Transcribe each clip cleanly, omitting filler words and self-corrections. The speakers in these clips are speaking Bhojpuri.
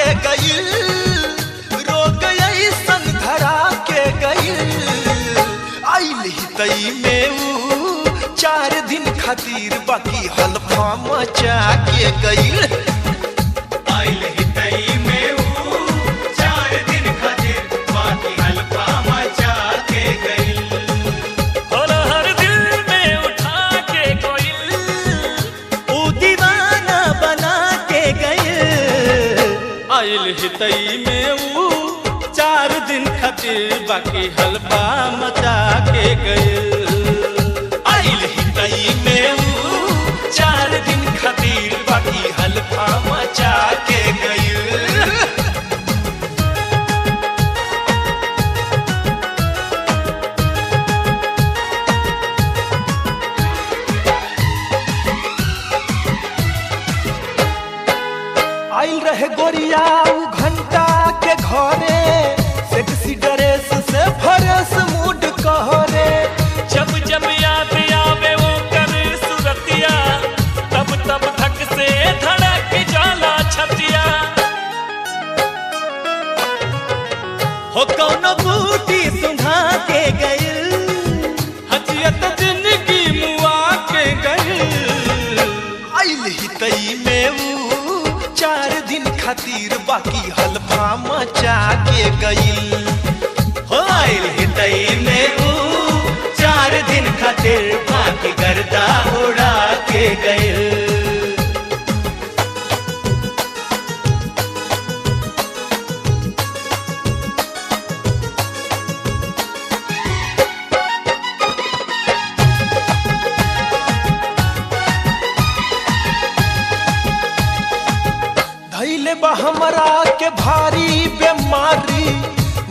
के गइल, रोग ऐसन धरा के गइल। आइल ही तई में ऊ 4 दिन खातिर, बाकी हल्फा मचा के गइल। आइल ही तई में ऊ 4 दिन खातिर, बाकी हल्फा मचा के गइल। और हर दिल में उठा के गइल, ऊ दीवाना बना के गइल। आइल ही तई में ऊ 4 दिन खातिर, बाकी हल्फा मचा के गइल। आइल ही तई में ऊ 4 दिन खातिर, बाकी हल्फा मचा के गइल। आइल रहे गोरिया ऊ घंटा के घरे, सेक्सी ड्रेस से फरस मूड कहरे। जब जब याद आवे वो कर सुरतिया, तब तब धक से धड़क जाला छतिया। हो कौनो बूटी सुंघा के गइल, हजियत जिंदगी मुआ के गइल। आइल ही तई में ऊ 4 दिन खातिर, बाकी हल्फा मचा के गइल। हो आइल ही तई में ऊ 4 दिन खातिर, बाकी गर्दा उड़ा के गइल। धैले बा हमरा के भारी बीमारी,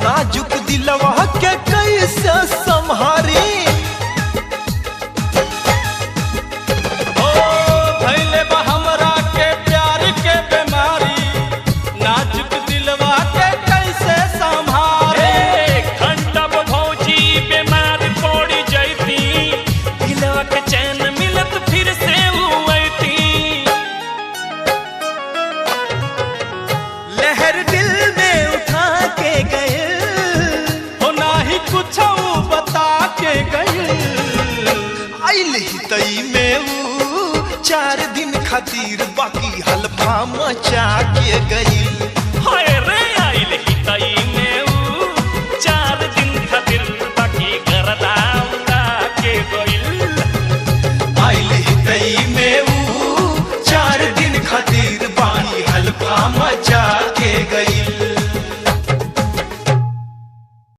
नाजुक दिलवा के कैसे संहारी। ओ भइले बा हमरा के प्यार के बीमारी, नाजुक दिलवा के कैसे संभारे। घंटा भौजी बीमार पड़ी जैती, दिलवा के चैन मिलत फिर से हुईती। लहर दिल में उठा के गइल, हो नाही कुछ बता के गइल। आइल ही तई में ऊ 4 दिन खातिर, बाकी हल्फा मचा के गइल।